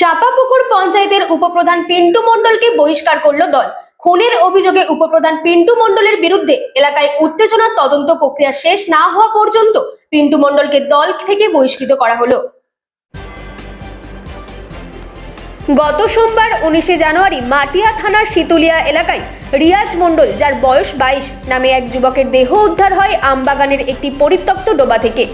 চাপাপুকুর পঞ্চায়েতের উপপ্রধান পিন্টু মণ্ডলকে বহিষ্কার করল দল। খুনের অভিযোগে উপপ্রধান পিন্টু মণ্ডলের বিরুদ্ধে এলাকায় উত্তেজনার তদন্ত প্রক্রিয়া শেষ না হওয়া পর্যন্ত পিন্টু মণ্ডলকে দল থেকে বহিষ্কৃত করা হলো। গত সোমবার 19 জানুয়ারি মাটিয়া থানার শীতুলিয়া এলাকায় রিয়াজ মণ্ডল, যার বয়স 22 নামে এক যুবকের দেহ উদ্ধার হয় আমবাগানের একটি পরিত্যক্ত ডোবা থেকে।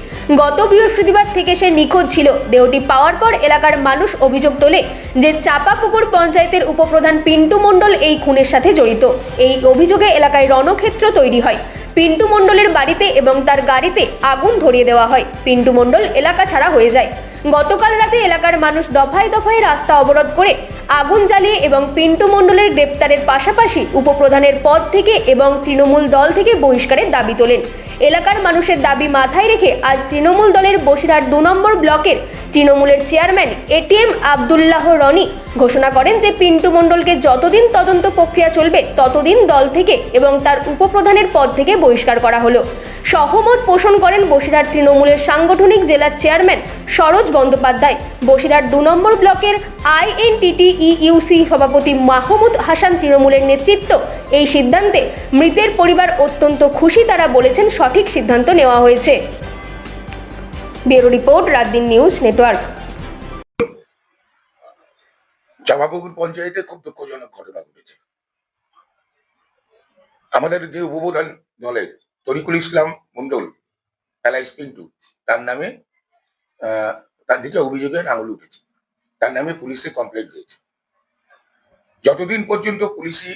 গত বৃহস্পতিবার থেকে সে নিখোঁজ ছিল। দেহটি পাওয়ার পর এলাকার মানুষ অভিযোগ তোলে যে চাপাপুকুর পঞ্চায়েতের উপপ্রধান পিন্টু মণ্ডল এই খুনের সাথে জড়িত। এই অভিযোগে এলাকায় রণক্ষেত্র তৈরি হয়। পিন্টু মণ্ডলের বাড়িতে এবং তার গাড়িতে আগুন ধরিয়ে দেওয়া হয়। পিন্টু মণ্ডল এলাকা ছাড়া হয়ে যায়। গতকাল রাতে এলাকার মানুষ দফায় দফায় রাস্তা অবরোধ করে আগুন জ্বালিয়ে এবং পিন্টু মণ্ডলের গ্রেপ্তারের পাশাপাশি উপপ্রধানের পদ থেকে এবং তৃণমূল দল থেকে বহিষ্কারের দাবি তোলেন। এলাকার মানুষের দাবি মাথায় রেখে আজ তৃণমূল দলের বসিরহাট 2 নম্বর ব্লকের তৃণমূলের চেয়ারম্যান এটিএম আব্দুল্লাহ রনি ঘোষণা করেন যে পিন্টু মণ্ডলকে যতদিন তদন্ত প্রক্রিয়া চলবে ততদিন দল থেকে এবং তার উপপ্রধানের পদ থেকে বহিষ্কার করা হলো। সহমত পোষণ করেন বসিরহাট তৃণমূলের সাংগঠনিক জেলার চেয়ারম্যান সরোজ বন্দ্যোপাধ্যায়। বসিরহাট 2 নম্বর ব্লকের INTTEUC সভাপতি মাহমুদ হাসান তৃণমূলের নেতৃত্ব এই সিদ্ধান্তে মৃতের পরিবার অত্যন্ত খুশি। তারা বলেছেন সঠিক সিদ্ধান্ত নেওয়া হয়েছে। Bureau report, রাতদিন news network. Chapapukur পঞ্চায়েতে খুব দুঃখজনক ঘটনা ঘটেছে। আমাদের যে উপপ্রধান দলের তরিকুল ইসলাম মণ্ডল এলাইস পিন্টু, তার নামে তার দিকে অভিযোগের আঙুল উঠেছে। তার নামে পুলিশে কমপ্লেন হয়েছে। যতদিন পর্যন্ত পুলিশি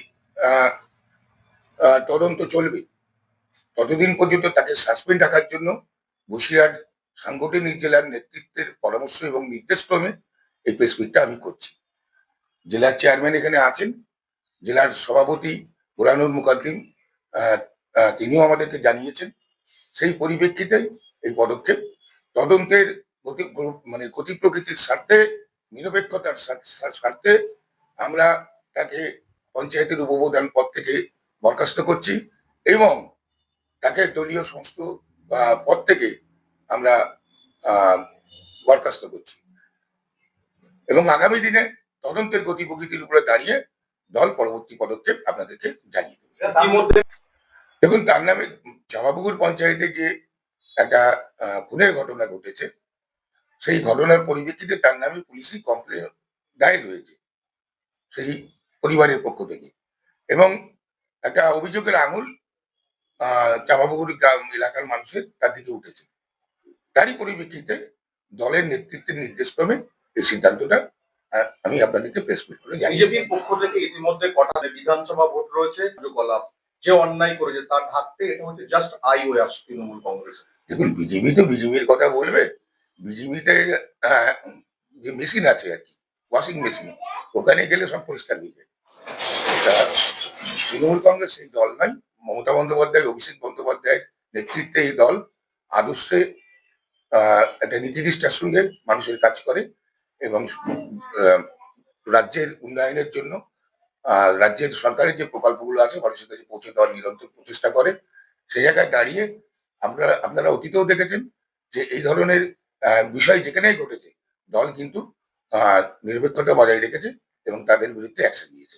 তদন্ত চলবে ততদিন পর্যন্ত তাকে সাসপেন্ড রাখার জন্য বসিরহাট সাংগঠনিক জেলার নেতৃত্বের পরামর্শ এবং নির্দেশক্রমে এই প্রেস মিটটা আমি করছি। জেলার চেয়ারম্যান এখানে আছেন, জেলার সভাপতি বুরহানুল মুকাদ্দিম তিনিও আমাদেরকে জানিয়েছেন। সেই পরিপ্রেক্ষিতে এই পদক্ষেপ তদন্তের গতি প্রকৃতির স্বার্থে, নিরপেক্ষতার স্বার্থে আমরা তাকে পঞ্চায়েতের উপপ্রধান পদ থেকে বরখাস্ত করছি এবং তাকে দলীয় সমস্ত পদ থেকে আমরা বরখাস্ত করছি এবং আগামী দিনে তদন্তের গতি প্রকৃতির উপরে দাঁড়িয়ে দল পরবর্তী পদক্ষেপ আপনাদেরকে জানিয়ে দেবে। দেখুন, তার নামে চাপাপুকুর পঞ্চায়েতে যে একটা খুনের ঘটনা ঘটেছে, সেই ঘটনার পরিপ্রেক্ষিতে তার নামে পুলিশি কমপ্লেন দায়ের হয়েছে সেই পরিবারের পক্ষ থেকে এবং একটা অভিযোগের আঙুল চাপাপুকুর গ্রাম এলাকার মানুষের তার দিকে উঠেছে। তারই পরিপ্রেক্ষিতে দলের নেতৃত্বের নির্দেশক্রমে এই সিদ্ধান্তটা আমি আপনাদেরকে প্রেস মিট করে জানি। বিজেপির পক্ষ থেকে ইতিমধ্যে কটা বিধানসভা ভোট রয়েছে, যে অন্যায় করেছে তার ঢাকতে এটা হচ্ছে জাস্ট আইওএস তৃণমূল কংগ্রেস। দেখুন, বিজেপি তো বিজেপির কথা বলবে। বিজেপিতে যে মেশিন আছে আর কি, ওয়াশিং মেশিন, ওখানে গেলে সব পরিষ্কার হয়ে যায়। তৃণমূল কংগ্রেস সেই দল নয়। মমতা বন্দ্যোপাধ্যায়, অভিষেক বন্দ্যোপাধ্যায়ের নেতৃত্বে এই দল আদর্শে একটা নীতিনিষ্ঠার সঙ্গে মানুষের কাজ করে এবং রাজ্যের উন্নয়নের জন্য রাজ্যের সরকারের যে প্রকল্পগুলো আছে মানুষের কাছে পৌঁছে দেওয়ার নিরন্তর প্রচেষ্টা করে। সেই জায়গায় দাঁড়িয়ে আপনারা অতীতেও দেখেছেন যে এই ধরনের বিষয় যেখানেই ঘটেছে দল কিন্তু নিরপেক্ষতা বজায় রেখেছে এবং তাদের বিরুদ্ধে অ্যাকশন নিয়েছে।